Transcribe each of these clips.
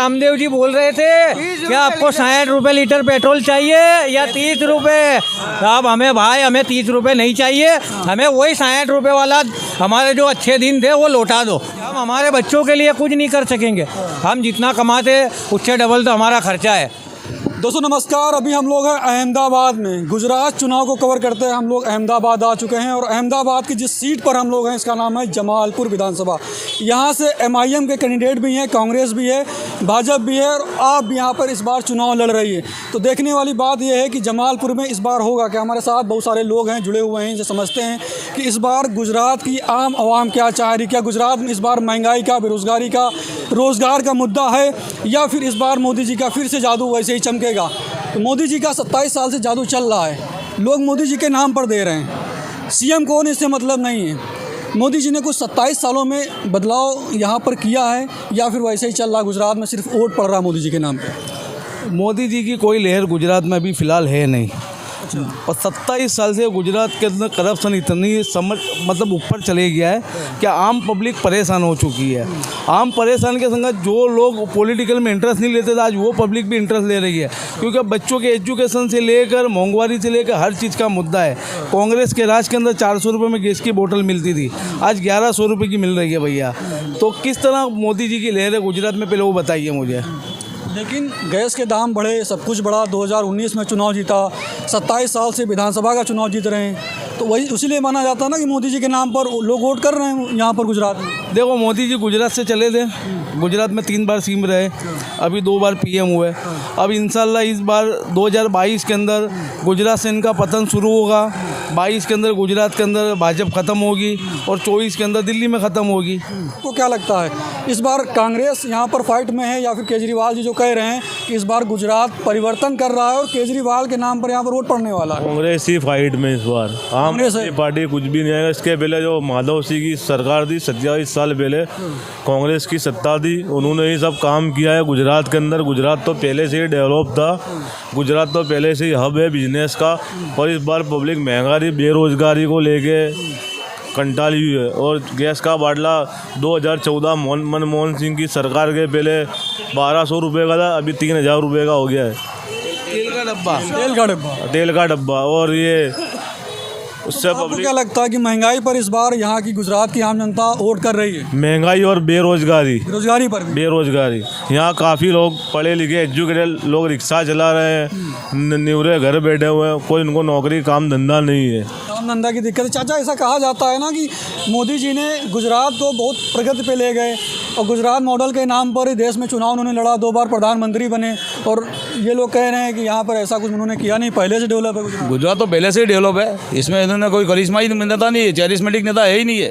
रामदेव जी बोल रहे थे कि आपको 60 रुपये लीटर पेट्रोल चाहिए या 30 रुपये। साहब हमें भाई हमें 30 रुपये नहीं चाहिए, हमें वही 60 रुपये वाला हमारे जो अच्छे दिन थे वो लौटा दो। हम हमारे बच्चों के लिए कुछ नहीं कर सकेंगे, हम जितना कमाते उससे डबल तो हमारा खर्चा है। दोस्तों नमस्कार, अभी हम लोग हैं अहमदाबाद में। गुजरात चुनाव को कवर करते हैं हम लोग अहमदाबाद आ चुके हैं और अहमदाबाद की जिस सीट पर हम लोग हैं इसका नाम है जमालपुर विधानसभा। यहाँ से MIM के कैंडिडेट भी हैं, कांग्रेस भी है, भाजपा भी है और आप भी यहाँ पर इस बार चुनाव लड़ रही है। तो देखने वाली बात यह है कि जमालपुर में इस बार होगा क्या। हमारे साथ बहुत सारे लोग हैं जुड़े हुए हैं जो समझते हैं कि इस बार गुजरात की आम आवाम क्या चाह रही, क्या गुजरात में इस बार महंगाई का, बेरोज़गारी का, रोज़गार का मुद्दा है या फिर इस बार मोदी जी का फिर से जादू वैसे ही चमकेगा। तो मोदी जी का 27 साल से जादू चल रहा है, लोग मोदी जी के नाम पर दे रहे हैं, CM कौन इससे मतलब नहीं है। मोदी जी ने कुछ 27 सालों में बदलाव यहाँ पर किया है या फिर वैसे ही चल रहा है, गुजरात में सिर्फ वोट पड़ रहा है मोदी जी के नाम पे। मोदी जी की कोई लहर गुजरात में अभी फ़िलहाल है नहीं। और 27 साल से गुजरात के अंदर करप्शन इतनी मतलब ऊपर चले गया है कि आम पब्लिक परेशान हो चुकी है। आम परेशान के संग जो लोग पॉलिटिकल में इंटरेस्ट नहीं लेते थे आज वो पब्लिक भी इंटरेस्ट ले रही है, क्योंकि बच्चों के एजुकेशन से लेकर महंगाई से लेकर हर चीज़ का मुद्दा है। कांग्रेस के राज के अंदर 400 रुपये में गैस की बोतल मिलती थी, आज 1100 रुपये की मिल रही है भैया। तो किस तरह मोदी जी की लहर है गुजरात में, पहले वो बताइए मुझे। लेकिन गैस के दाम बढ़े, सब कुछ बढ़ा, 2019 में चुनाव जीता, 27 साल से विधानसभा का चुनाव जीत रहे हैं, तो वही उसीलिए माना जाता है ना कि मोदी जी के नाम पर लोग वोट कर रहे हैं यहाँ पर गुजरात में। देखो मोदी जी गुजरात से चले थे, गुजरात में 3 बार CM रहे, अभी 2 बार PM हुए। अब इंशाल्लाह इस बार 2022 के अंदर गुजरात से इनका पतन शुरू होगा, 22 के अंदर गुजरात के अंदर भाजपा ख़त्म होगी और 24 के अंदर दिल्ली में ख़त्म होगी। तो क्या लगता है इस बार कांग्रेस यहाँ पर फाइट में है या फिर केजरीवाल जी जो कह रहे हैं कि इस बार गुजरात परिवर्तन कर रहा है और केजरीवाल के नाम पर यहाँ पर वोट पड़ने वाला है? कांग्रेस ही फाइट में इस बार, आम आदमी पार्टी कुछ भी नहीं है। इसके पहले जो माधव सिंह की सरकार थी 27 साल पहले कांग्रेस की सत्ता थी, उन्होंने ही सब काम किया है गुजरात के अंदर। गुजरात तो पहले से ही डेवलप था, गुजरात तो पहले से ही हब है बिजनेस का। और इस बार पब्लिक महंगाई बेरोजगारी को लेके कंटाली हुई है। और गैस का बाटला 2014 मनमोहन सिंह की सरकार के पहले 1200 रुपये का था, अभी 3000 रुपये का हो गया है। तेल का डब्बा। और ये उससे आपको क्या लगता है कि महंगाई पर इस बार यहाँ की गुजरात की आम जनता वोट कर रही है? महंगाई और बेरोजगारी पर भी बेरोजगारी, यहाँ काफ़ी लोग पढ़े लिखे एजुकेटेड लोग रिक्शा चला रहे हैं, निवरे घर बैठे हुए हैं, कोई उनको नौकरी काम धंधा नहीं है, काम धंधा की दिक्कत है। चाचा ऐसा कहा जाता है ना कि मोदी जी ने गुजरात को बहुत प्रगति पे ले गए और गुजरात मॉडल के नाम पर ही देश में चुनाव उन्होंने लड़ा, 2 बार प्रधानमंत्री बने, और ये लोग कह रहे हैं कि यहाँ पर ऐसा कुछ उन्होंने किया नहीं, पहले से डेवलप है गुजरात। तो पहले से ही डेवलप है, इसमें इन्होंने कोई करिश्माई नेता नहीं है, चैरिस्मेटिक नेता है ही नहीं है।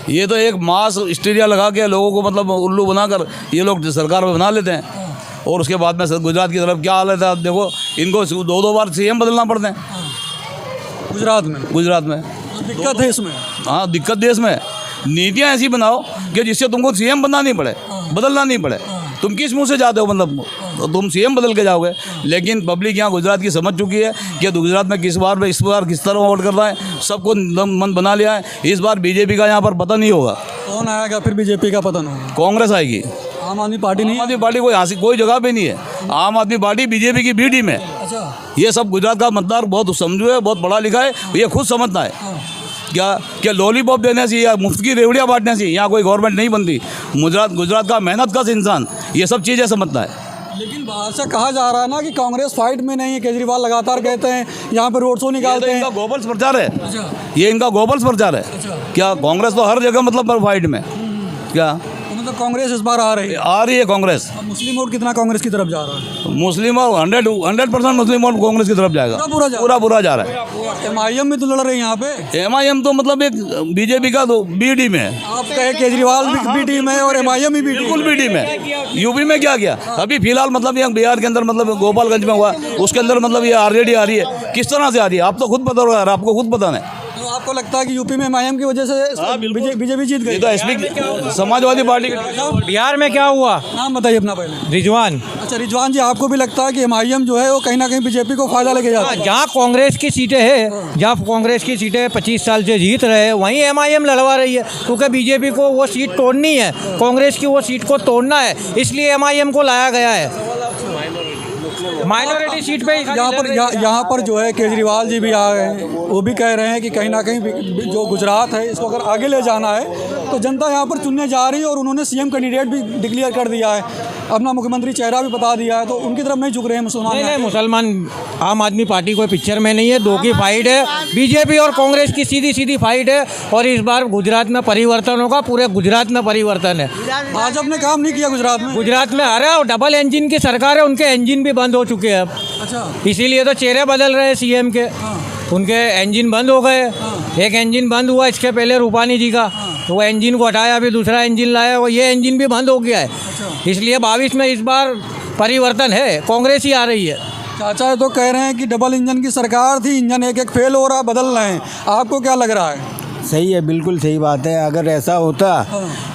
ये तो एक मास हिस्टीरिया लगा के लोगों को मतलब उल्लू बनाकर ये लोग सरकार में बना लेते हैं। और उसके बाद में गुजरात की तरफ क्या हालत है आप देखो, इनको 2-2 बार CM बदलना पड़ते हैं गुजरात में। दिक्कत है इसमें। हाँ, दिक्कत देश में। नीतियाँ ऐसी बनाओ कि जिससे तुमको CM बनना नहीं पड़े, बदलना नहीं पड़े। तुम किस मुंह से जाते हो, मतलब तो तुम CM बदल के जाओगे। लेकिन पब्लिक यहाँ गुजरात की समझ चुकी है कि गुजरात में इस बार किस तरह वोट कर रहा है, सबको मन बना लिया है। इस बार BJP का यहाँ पर पतन नहीं होगा। कौन आएगा फिर BJP का पतन होगा? कांग्रेस आएगी, आम आदमी पार्टी नहीं। आम आदमी पार्टी कोई जगह पे नहीं है। आम आदमी पार्टी BJP की B टीम है। अच्छा, ये सब गुजरात का मतदार बहुत समझू है, बहुत पढ़ा लिखा है, ये खुद समझता है क्या लॉलीपॉप देने से या मुफ्त की रेवड़ियाँ बांटने से यहाँ कोई गवर्नमेंट नहीं बनती। गुजरात का मेहनत का इंसान ये सब चीज़ें समझता है। लेकिन बाहर से कहा जा रहा है ना कि कांग्रेस फाइट में नहीं है, केजरीवाल लगातार कहते हैं यहाँ पर रोड शो निकालते हैं। इनका गोबल्स प्रचार है। ये इनका गोबल्स प्रचार है। क्या कांग्रेस तो हर जगह मतलब फाइट में क्या तो कांग्रेस इस बार आ रही है कांग्रेस। मुस्लिम वोट कितना कांग्रेस की तरफ जा रहा है? मुस्लिम और 100% मुस्लिम वोट कांग्रेस की तरफ जाएगा, पूरा जा रहा है। MIM में तो लड़ रहे हैं यहाँ पे। MIM तो मतलब एक BJP का तो B टीम है। आप कहे केजरीवाल भी B टीम है और MIM भी बिल्कुल B टीम है। यूपी में क्या किया अभी फिलहाल, मतलब यहाँ बिहार के अंदर मतलब गोपालगंज में हुआ, उसके अंदर मतलब ये RJD आ रही है। किस तरह से आ रही है आप तो खुद पता हो यार, आपको खुद पता नहीं। तो आपको लगता है कि यूपी में एमआईएम की वजह से बीजेपी जीत गई? ये तो एसपी समाजवादी पार्टी का। बिहार में क्या हुआ? नाम बताइए अपना पहले। रिजवान। अच्छा रिजवान जी, आपको भी लगता है कि एमआईएम जो है वो कहीं ना कहीं बीजेपी को फायदा लेके जाता है? जहाँ कांग्रेस की सीटें हैं, जहाँ कांग्रेस की सीटें 25 साल से जीत रहे हैं, वहीं एमआईएम लड़वा रही है, क्योंकि बीजेपी को वो सीट तोड़नी है, कांग्रेस की वो सीट को तोड़ना है, इसलिए एमआईएम को लाया गया है माइनॉरिटी सीट पे। यहाँ पर जो है केजरीवाल जी भी आ गए हैं, वो भी कह रहे हैं कि कहीं ना कहीं जो गुजरात है इसको अगर आगे ले जाना है तो जनता यहाँ पर चुनने जा रही है, और उन्होंने सीएम कैंडिडेट भी डिक्लेयर कर दिया है, अपना मुख्यमंत्री चेहरा भी बता दिया है, तो उनकी तरफ नहीं झुक रहे हैं मुसलमान। नहीं, मुसलमान आम आदमी पार्टी कोई पिक्चर में नहीं है, दो की फाइट है, बीजेपी और कांग्रेस की सीधी सीधी फाइट है, और इस बार गुजरात में परिवर्तन होगा, पूरे गुजरात में परिवर्तन है। भाजपा ने काम नहीं किया गुजरात में? गुजरात में अरे और डबल इंजन की सरकार है, उनके इंजन भी बंद हो चुके हैं अब। अच्छा, इसीलिए तो चेहरे बदल रहे हैं सीएम के, उनके इंजन बंद हो गए। एक इंजन बंद हुआ इसके पहले रूपानी जी का, तो वो इंजन को हटाया, अभी दूसरा इंजन लाया, वो ये इंजन भी बंद हो गया है। इसलिए 22 में इस बार परिवर्तन है, कांग्रेस ही आ रही है। चाचा तो कह रहे हैं कि डबल इंजन की सरकार थी, इंजन एक एक फेल हो रहा, बदल रहे हैं, आपको क्या लग रहा है? सही है, बिल्कुल सही बात है। अगर ऐसा होता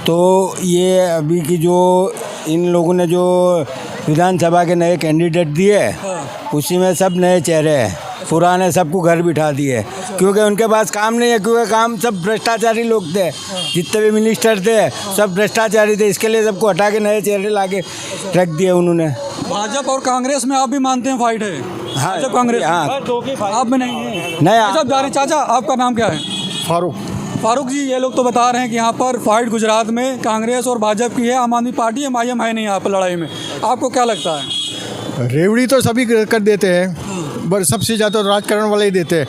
तो ये अभी की जो इन लोगों ने जो विधानसभा के नए कैंडिडेट दिए, उसी में सब नए चेहरे हैं, पुराने सबको घर बिठा दिए, क्योंकि उनके पास काम नहीं है, क्योंकि काम सब भ्रष्टाचारी लोग थे, जितने भी मिनिस्टर थे सब भ्रष्टाचारी थे, इसके लिए सबको हटा के नए चेहरे ला के रख दिए उन्होंने। भाजपा और कांग्रेस में आप भी मानते हैं फाइट है? हाँ, भाजपा कांग्रेस, हाँ। आप में नहीं है? नहीं, आप जा रहे हैं। चाचा आपका नाम क्या है? फारूक जी, ये लोग तो बता रहे हैं कि यहाँ पर फाइट गुजरात में कांग्रेस और भाजपा की है, आम आदमी पार्टी एमआईएम है नहीं यहाँ पर लड़ाई में, आपको क्या लगता है? रेवड़ी तो सभी कर देते हैं, पर सबसे ज़्यादा राजकारण वाले ही देते हैं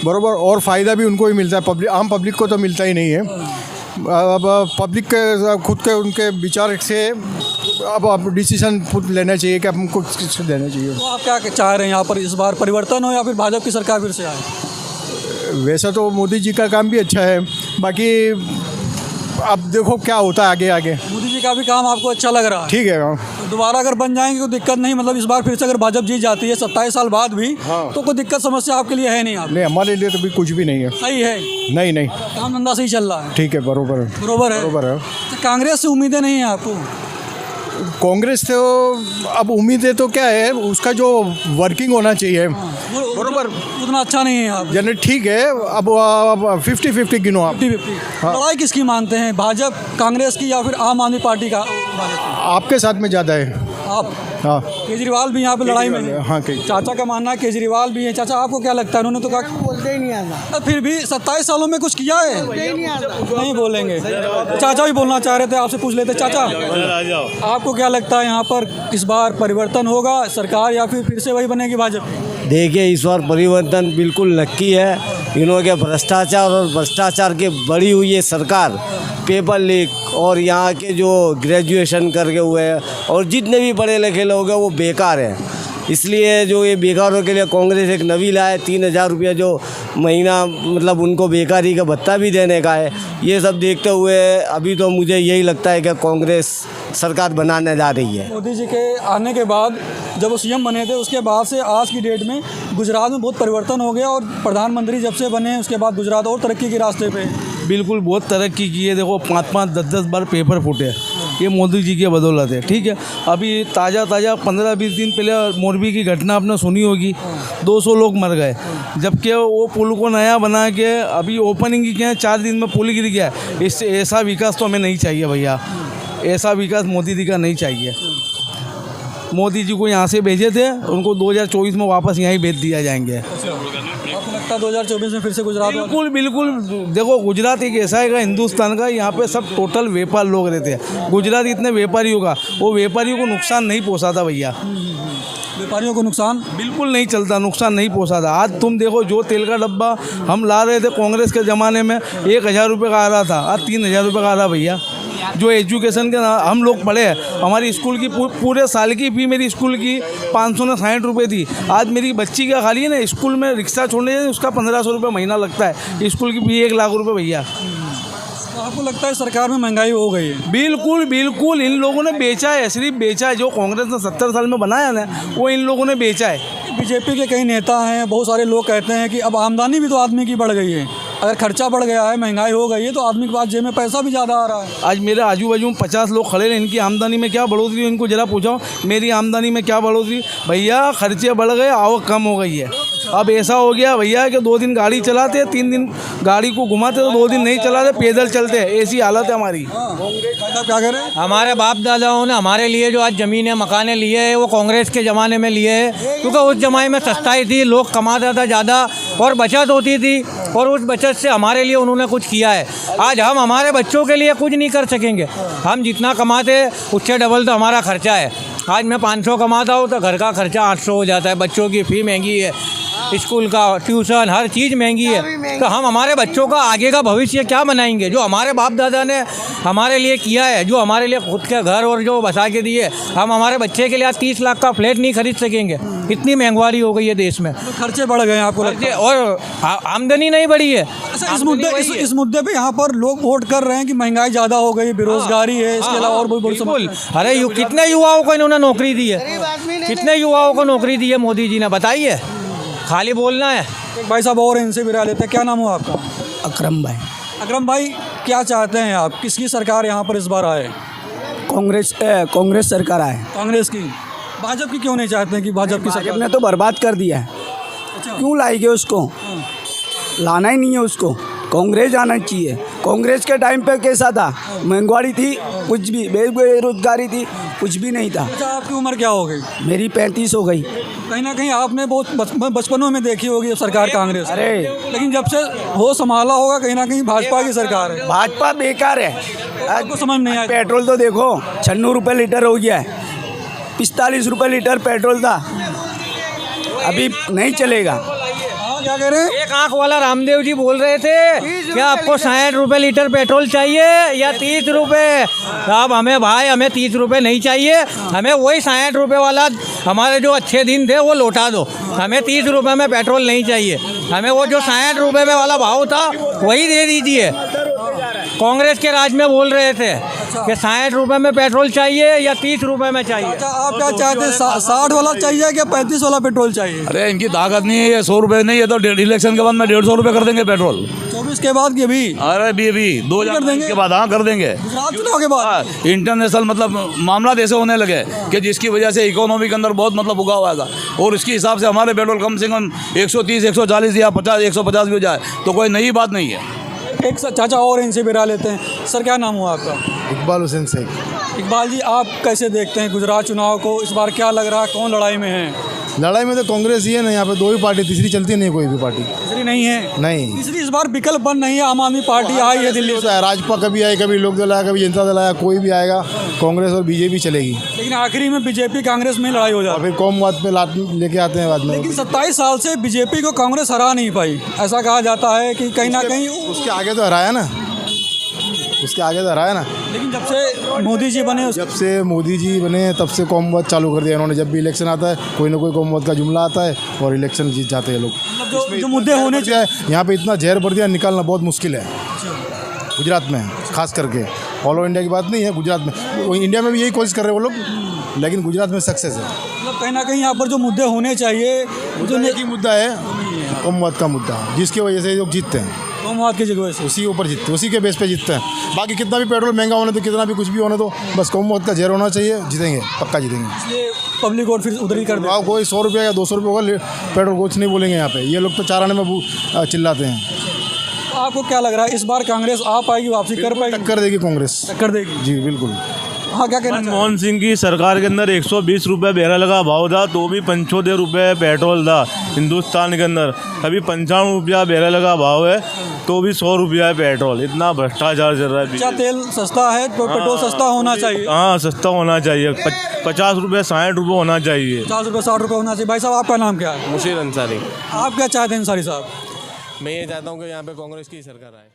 बरोबर, और फ़ायदा भी उनको ही मिलता है, आम पब्लिक को तो मिलता ही नहीं है। अब पब्लिक के खुद के उनके विचार से अब डिसीजन खुद लेना चाहिए कि हमको किसको देना चाहिए। तो आप क्या चाह रहे हैं यहाँ पर, इस बार परिवर्तन हो या फिर भाजपा की सरकार फिर से आए? वैसा तो मोदी जी का काम भी अच्छा है, बाकी अब देखो क्या होता है आगे आगे। मोदी जी का भी काम आपको अच्छा लग रहा है? ठीक है। तो दोबारा अगर बन जाएंगे तो दिक्कत नहीं, मतलब इस बार फिर से अगर भाजपा जीत जाती है 27 साल बाद भी, तो कोई दिक्कत समस्या आपके लिए है नहीं? आप नहीं, हमारे लिए तो भी कुछ भी नहीं है। सही है? नहीं, काम धंधा सही चल रहा है? ठीक है, बरोबर है। बरोबर है। तो कांग्रेस से उम्मीदें नहीं है आपको? कांग्रेस से अब उम्मीदें तो क्या है, उसका जो वर्किंग होना चाहिए बरोबर उतना अच्छा नहीं है आप? यानी ठीक है, अब 50-50 गिनो आप। 50-50 लड़ाई किसकी मानते हैं, भाजपा कांग्रेस की या फिर आम आदमी पार्टी का? आपके साथ में ज़्यादा है आप? हाँ, केजरीवाल भी यहाँ पे लड़ाई में है? हाँ, चाचा का मानना है केजरीवाल भी है। चाचा आपको क्या लगता है, उन्होंने तो कहा बोलते ही नहीं आता, फिर भी 27 सालों में कुछ किया है? नहीं बोलेंगे। चाचा भी बोलना चाह रहे थे, आपसे पूछ लेते। चाचा आपको क्या लगता है, यहाँ पर इस बार परिवर्तन होगा सरकार या फिर से वही बनेगी भाजपा? देखिए, इस बार परिवर्तन बिल्कुल नक्की है। इन्होंने भ्रष्टाचार और भ्रष्टाचार के बड़ी हुई है सरकार, पेपर लीक और यहाँ के जो ग्रेजुएशन करके हुए हैं और जितने भी पढ़े लिखे लोग हैं वो बेकार हैं। इसलिए जो ये बेकारों के लिए कांग्रेस एक नवी लाए, 3000 रुपया जो महीना, मतलब उनको बेकारी का भत्ता भी देने का है। ये सब देखते हुए अभी तो मुझे यही लगता है कि कांग्रेस सरकार बनाने जा रही है। मोदी जी के आने के बाद जब वो सीएम बने थे, उसके बाद से आज की डेट में गुजरात में बहुत परिवर्तन हो गया, और प्रधानमंत्री जब से बने उसके बाद गुजरात और तरक्की के रास्ते पे। बिल्कुल बहुत तरक्की की है। देखो 5-5, 10-10 बार पेपर फूटे, ये मोदी जी की बदौलत है। ठीक है, अभी ताज़ा 15-20 दिन पहले मोरबी की घटना आपने सुनी होगी, 200 लोग मर गए, जबकि वो पुल को नया बना के अभी ओपनिंग की किया है, 4 दिन में पुल गिर गया। इससे ऐसा विकास तो हमें नहीं चाहिए भैया, ऐसा विकास मोदी जी का नहीं चाहिए। मोदी जी को यहाँ से भेजे थे, उनको 2024 में वापस यहीं भेज दिया जाएंगे। आपको लगता है 2024 में फिर से गुजरात? बिल्कुल। देखो गुजरात एक ऐसा है हिंदुस्तान का, यहाँ पे सब टोटल व्यापार लोग रहते हैं। गुजरात इतने व्यापारियों का, वो व्यापारियों को नुकसान नहीं पहुँचाता भैया, व्यापारियों को नुकसान बिल्कुल नहीं चलता, नुकसान नहीं पहुँचाता। आज तुम देखो, जो तेल का डब्बा हम ला रहे थे कांग्रेस के ज़माने में 1000 रुपये का आ रहा था, आज 3000 रुपये का आ रहा भैया। जो एजुकेशन के हम लोग पढ़े हैं, हमारी स्कूल की पूरे साल की फ़ी मेरी स्कूल की 560 रुपये थी। आज मेरी बच्ची का खाली है ना, स्कूल में रिक्शा छोड़ने उसका 1500 रुपये महीना लगता है, स्कूल की फ़ी 1 लाख रुपये भैया। तो आपको लगता है सरकार में महंगाई हो गई है? बिल्कुल इन लोगों ने बेचा है, सिर्फ बेचा है। जो कांग्रेस ने 70 साल में बनाया ना, वो इन लोगों ने बेचा है। बीजेपी के कई नेता हैं, बहुत सारे लोग कहते हैं कि अब आमदनी भी तो आदमी की बढ़ गई है, अगर खर्चा बढ़ गया है, महंगाई हो गई है, तो आदमी के पास जेब में पैसा भी ज़्यादा आ रहा है। आज मेरे आजू बाजू में 50 लोग खड़े हैं, इनकी आमदनी में क्या बढ़ोतरी है, इनको जरा पूछो मेरी आमदनी में क्या बढ़ोतरी। भैया खर्चे बढ़ गए, आवक कम हो गई है। अब ऐसा हो गया भैया कि 2 दिन गाड़ी चलाते, 3 दिन गाड़ी को घुमाते, तो 2 दिन नहीं चलाते, पैदल चलते। ऐसी हालत है हमारी। क्या करें? हमारे बाप दादाओं ने हमारे लिए जो आज ज़मीनें मकाने लिए हैं वो कांग्रेस के ज़माने में लिए हैं, क्योंकि उस ज़माने में सस्ताई थी, लोग कमाता था ज़्यादा और बचत होती थी, और उस बचत से हमारे लिए उन्होंने कुछ किया है। आज हम हमारे बच्चों के लिए कुछ नहीं कर सकेंगे। हम जितना कमाते उससे डबल तो हमारा खर्चा है। आज मैं 500 कमाता हूँ तो घर का खर्चा 800 हो जाता है। बच्चों की फ़ी महंगी है, स्कूल का ट्यूशन, हर चीज़ महंगी है। तो हम हमारे बच्चों का आगे का भविष्य क्या बनाएंगे? जो हमारे बाप दादा ने हमारे लिए किया है, जो हमारे लिए खुद के घर और जो बसा के दिए, हम हमारे बच्चे के लिए आज 30 लाख का फ्लैट नहीं खरीद सकेंगे। इतनी महंगाई हो गई है देश में, खर्चे बढ़ गए हैं आपको लगता है? और आमदनी नहीं बढ़ी है। अच्छा, इस मुद्दे पे यहाँ पर लोग वोट कर रहे हैं कि महंगाई ज़्यादा हो गई, बेरोजगारी है, इसके अलावा और बड़ी समस्या। अरे कितने युवाओं को इन्होंने नौकरी दी है, कितने युवाओं को नौकरी दी है मोदी जी ने, बताइए। खाली बोलना है। भाई साहब और इनसे भी राय लेते हैं। क्या नाम हो आपका? अकरम भाई। अकरम भाई, क्या चाहते हैं आप? किसकी सरकार यहाँ पर इस बार आए? कांग्रेस सरकार आए। कांग्रेस की? भाजपा की क्यों नहीं चाहते हैं कि भाजपा की सरकार? ने तो बर्बाद कर दिया है। क्यों लाएंगे उसको? लाना ही नहीं है उसको। कांग्रेस आना चाहिए। कांग्रेस के टाइम पे कैसा था? महंगाई थी, कुछ भी बेरोजगारी थी, कुछ भी नहीं था। अच्छा, आपकी उम्र क्या हो गई? मेरी 35 हो गई। कहीं ना कहीं आपने बहुत बचपनों में देखी होगी सरकार कांग्रेस। अरे लेकिन जब से हो संभाला होगा, कहीं ना कहीं भाजपा की सरकार है। भाजपा बेकार है। आपको समझ नहीं आया? पेट्रोल तो देखो 96 रुपये लीटर हो गया है। 45 रुपये लीटर पेट्रोल था, अभी नहीं चलेगा। क्या कह रहे हैं? एक आंख वाला रामदेव जी बोल रहे थे कि आपको 60 रुपये लीटर पेट्रोल चाहिए या 30 रुपये। अब हमें भाई, हमें 30 रुपये नहीं चाहिए, हमें वही 60 रुपये वाला हमारे जो अच्छे दिन थे वो लौटा दो। हमें 30 रुपये में पेट्रोल नहीं चाहिए, हमें वो जो 60 रुपये में वाला भाव था वही दे दीजिए। कांग्रेस के राज में बोल रहे थे कि 60 रुपये में पेट्रोल चाहिए या 30 रुपये में चाहिए। अच्छा, आप क्या चाहते हैं? 60 वाला चाहिए क्या 35 वाला पेट्रोल चाहिए? अरे इनकी ताकत नहीं है, ये 100 रुपये नहीं है तो इलेक्शन के बाद में 150 रुपये कर देंगे पेट्रोल। 24 के बाद की भी? अरे भी 2000 के बाद हाँ कर देंगे। गुजरात चुनाव के बाद इंटरनेशनल मतलब मामला ऐसे होने लगे कि जिसकी वजह से इकोनॉमी के अंदर बहुत मतलब उगा हुआ था, और इसके हिसाब से हमारे पेट्रोल कम से कम 130, 140 या 50, 150 भी हो जाए तो कोई नई बात नहीं है। एक चाचा और इनसे भी राय लेते हैं। सर, क्या नाम हुआ आपका? इकबाल हुसैन शेख। इकबाल जी, आप कैसे देखते हैं गुजरात चुनाव को? इस बार क्या लग रहा है, कौन लड़ाई में है? लड़ाई में तो कांग्रेस ही है ना, यहाँ पे 2 ही पार्टी, तीसरी चलती नहीं, कोई भी पार्टी तीसरी नहीं है। नहीं। तीसरी इस बार विकल्प बन नहीं है। आम आदमी पार्टी आई है दिल्ली से, राजपा कभी आई, कभी लोक दल आया, कभी जनता दल आया, कोई भी आएगा, कांग्रेस और बीजेपी चलेगी। लेकिन आखिरी में बीजेपी कांग्रेस में लड़ाई हो और जाती है। फिर कौमवाद पे लात लेके आते हैं बाद में। लेकिन 27 साल से बीजेपी को कांग्रेस हरा नहीं पाई। ऐसा कहा जाता है कि कहीं ना कहीं उसके आगे तो हराया ना, उसके आगे तो हराया ना। लेकिन जब से मोदी जी बने, जब से मोदी जी बने तब से कौमवाद चालू कर दिया इन्होंने। जब भी इलेक्शन आता है कोई ना कोई कौमवाद का जुमला आता है और इलेक्शन जीत जाते हैं लोग। जो मुद्दे होने चाहिए, यहाँ पे इतना जहर भर दिया, निकालना बहुत मुश्किल है गुजरात में, खास करके। ऑल ओवर इंडिया की बात नहीं है, गुजरात में। इंडिया में भी यही कोशिश कर रहे हैं वो लोग, लेकिन गुजरात में सक्सेस है। मतलब कहीं ना कहीं यहाँ पर जो मुद्दे होने चाहिए, जो एक ही मुद्दा है, कौमवाद का मुद्दा, जिसकी वजह से लोग जीतते हैं। कौमवाद की जगह से उसी के ऊपर जीतते, उसी के बेस पे जीतते हैं। बाकी कितना भी पेट्रोल महंगा होने दो, कितना भी कुछ भी होने दो, बस कौमवाद का जहर होना चाहिए, जीतेंगे, पक्का जीतेंगे। इसलिए पब्लिक वोट फिर उधर ही कर दे। कोई 100 रुपये या 200 रुपये होगा, पेट्रोल कुछ नहीं बोलेंगे यहाँ पे। ये लोग तो 4 आने में चिल्लाते हैं। आपको क्या लग रहा है, इस बार कांग्रेस आ पाएगी, वापसी कर पाएगी? टक्कर देगी कांग्रेस, टक्कर देगी जी बिल्कुल। हाँ, क्या कहना मनमोहन सिंह की सरकार के अंदर 120 रुपये बैरल का भाव था, तो भी 75 रुपये पेट्रोल था हिंदुस्तान के अंदर। अभी 55 रुपया बैरल का भाव है, तो भी 100 रुपया है पेट्रोल। इतना भ्रष्टाचार चल रहा है। अच्छा, तेल सस्ता है तो पेट्रोल सस्ता होना चाहिए। हाँ, सस्ता होना चाहिए। 50 रुपये 60 रुपये होना चाहिए। 50 रुपये 60 रुपये होना चाहिए। भाई साहब, आपका नाम क्या है? मुशीर अंसारी। आप क्या चाहते हैं अंसारी साहब? मैं ये चाहता हूँ कि यहाँ पे कांग्रेस की सरकार आए।